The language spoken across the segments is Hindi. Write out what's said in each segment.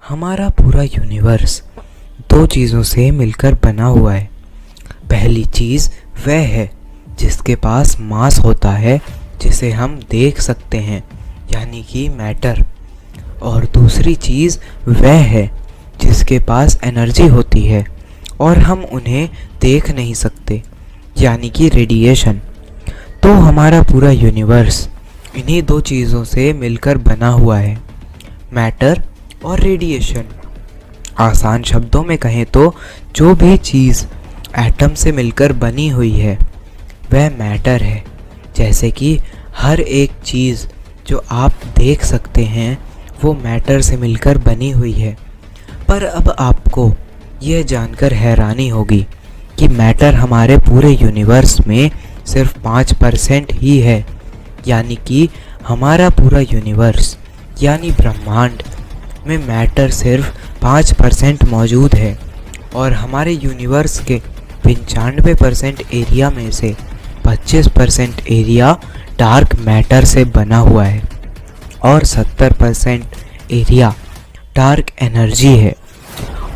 हमारा पूरा यूनिवर्स दो चीज़ों से मिलकर बना हुआ है। पहली चीज़ वह है जिसके पास मास होता है, जिसे हम देख सकते हैं, यानी कि मैटर। और दूसरी चीज़ वह है जिसके पास एनर्जी होती है और हम उन्हें देख नहीं सकते, यानी कि रेडिएशन। तो हमारा पूरा यूनिवर्स इन्हीं दो चीज़ों से मिलकर बना हुआ है, मैटर और रेडिएशन। आसान शब्दों में कहें तो जो भी चीज़ एटम से मिलकर बनी हुई है वह मैटर है। जैसे कि हर एक चीज़ जो आप देख सकते हैं वो मैटर से मिलकर बनी हुई है। पर अब आपको यह जानकर हैरानी होगी कि मैटर हमारे पूरे यूनिवर्स में सिर्फ 5% ही है, यानी कि हमारा पूरा यूनिवर्स यानी ब्रह्मांड में मैटर सिर्फ 5% मौजूद है। और हमारे यूनिवर्स के 95% एरिया में से 25% एरिया डार्क मैटर से बना हुआ है और 70% एरिया डार्क एनर्जी है।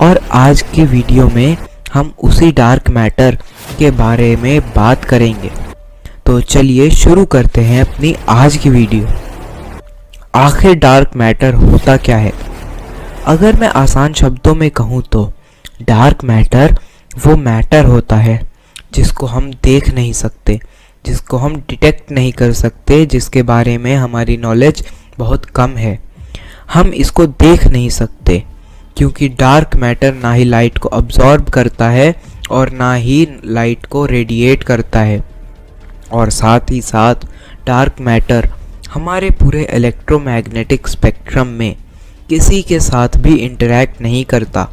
और आज की वीडियो में हम उसी डार्क मैटर के बारे में बात करेंगे। तो चलिए शुरू करते हैं अपनी आज की वीडियो। आखिर डार्क मैटर होता क्या है? अगर मैं आसान शब्दों में कहूँ तो डार्क मैटर वो मैटर होता है जिसको हम देख नहीं सकते, जिसको हम डिटेक्ट नहीं कर सकते, जिसके बारे में हमारी नॉलेज बहुत कम है। हम इसको देख नहीं सकते क्योंकि डार्क मैटर ना ही लाइट को अब्जॉर्ब करता है और ना ही लाइट को रेडिएट करता है। और साथ ही साथ डार्क मैटर हमारे पूरे इलेक्ट्रोमैग्नेटिक स्पेक्ट्रम में किसी के साथ भी इंटरैक्ट नहीं करता,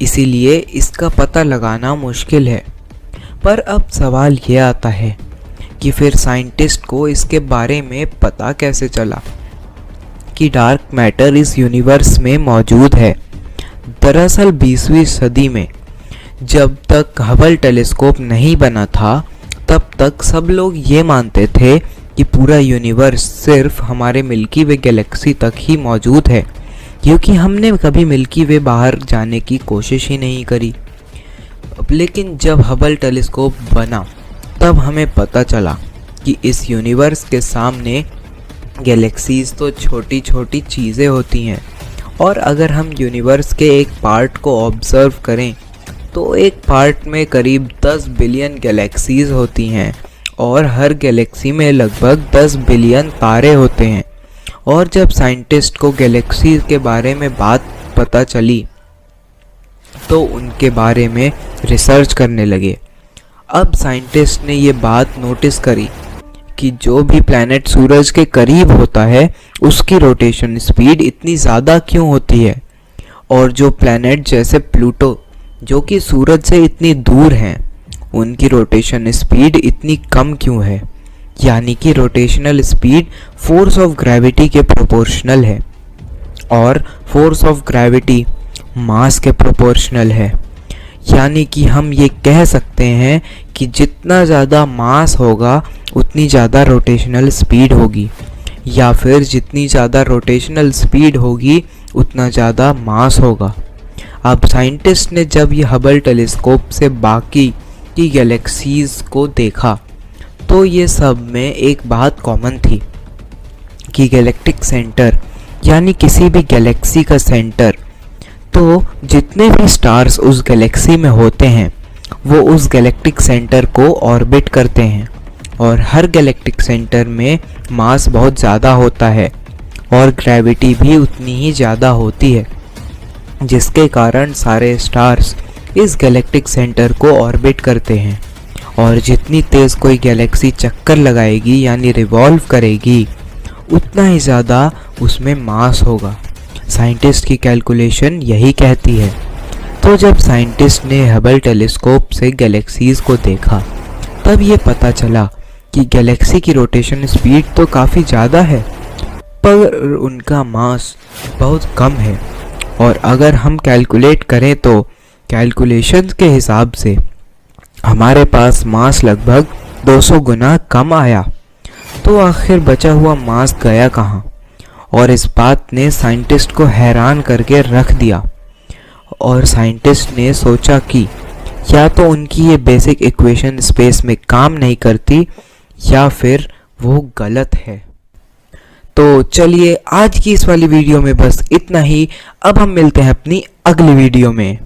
इसीलिए इसका पता लगाना मुश्किल है। पर अब सवाल ये आता है कि फिर साइंटिस्ट को इसके बारे में पता कैसे चला कि डार्क मैटर इस यूनिवर्स में मौजूद है। दरअसल 20वीं सदी में जब तक हबल टेलीस्कोप नहीं बना था तब तक सब लोग ये मानते थे कि पूरा यूनिवर्स सिर्फ हमारे मिल्की वे गैलेक्सी तक ही मौजूद है, क्योंकि हमने कभी मिल्की वे बाहर जाने की कोशिश ही नहीं करी। लेकिन जब हबल टेलीस्कोप बना तब हमें पता चला कि इस यूनिवर्स के सामने गैलेक्सीज तो छोटी छोटी चीज़ें होती हैं। और अगर हम यूनिवर्स के एक पार्ट को ऑब्ज़र्व करें तो एक पार्ट में करीब 10 बिलियन गैलेक्सीज होती हैं और हर गैलेक्सी में लगभग 10 बिलियन तारे होते हैं। और जब साइंटिस्ट को गैलेक्सी के बारे में बात पता चली तो उनके बारे में रिसर्च करने लगे। अब साइंटिस्ट ने ये बात नोटिस करी कि जो भी प्लैनेट सूरज के करीब होता है उसकी रोटेशन स्पीड इतनी ज़्यादा क्यों होती है, और जो प्लैनेट जैसे प्लूटो जो कि सूरज से इतनी दूर हैं उनकी रोटेशन स्पीड इतनी कम क्यों है। यानी कि rotational speed force of gravity के प्रोपोर्शनल है और फोर्स ऑफ ग्रेविटी मास के प्रोपोर्शनल है। यानी कि हम ये कह सकते हैं कि जितना ज़्यादा मास होगा उतनी ज़्यादा रोटेशनल स्पीड होगी, या फिर जितनी ज़्यादा रोटेशनल स्पीड होगी उतना ज़्यादा मास होगा। अब साइंटिस्ट ने जब ये हबल टेलीस्कोप से बाकी की गैलेक्सीज़ को देखा तो ये सब में एक बात कॉमन थी कि गैलेक्टिक सेंटर यानी किसी भी गैलेक्सी का सेंटर, तो जितने भी स्टार्स उस गैलेक्सी में होते हैं वो उस गैलेक्टिक सेंटर को ऑर्बिट करते हैं। और हर गैलेक्टिक सेंटर में मास बहुत ज़्यादा होता है और ग्रेविटी भी उतनी ही ज़्यादा होती है, जिसके कारण सारे स्टार्स इस गैलेक्टिक सेंटर को ऑर्बिट करते हैं। और जितनी तेज़ कोई गैलेक्सी चक्कर लगाएगी यानी रिवॉल्व करेगी उतना ही ज़्यादा उसमें मास होगा। साइंटिस्ट की कैलकुलेशन यही कहती है। तो जब साइंटिस्ट ने हबल टेलीस्कोप से गैलेक्सीज़ को देखा तब ये पता चला कि गैलेक्सी की रोटेशन स्पीड तो काफ़ी ज़्यादा है पर उनका मास बहुत कम है। और अगर हम कैलकुलेट करें तो कैलकुलेशन के हिसाब से हमारे पास मास लगभग 200 गुना कम आया। तो आखिर बचा हुआ मास गया कहाँ? और इस बात ने साइंटिस्ट को हैरान करके रख दिया। और साइंटिस्ट ने सोचा कि या तो उनकी ये बेसिक इक्वेशन स्पेस में काम नहीं करती या फिर वो गलत है। तो चलिए आज की इस वाली वीडियो में बस इतना ही। अब हम मिलते हैं अपनी अगली वीडियो में।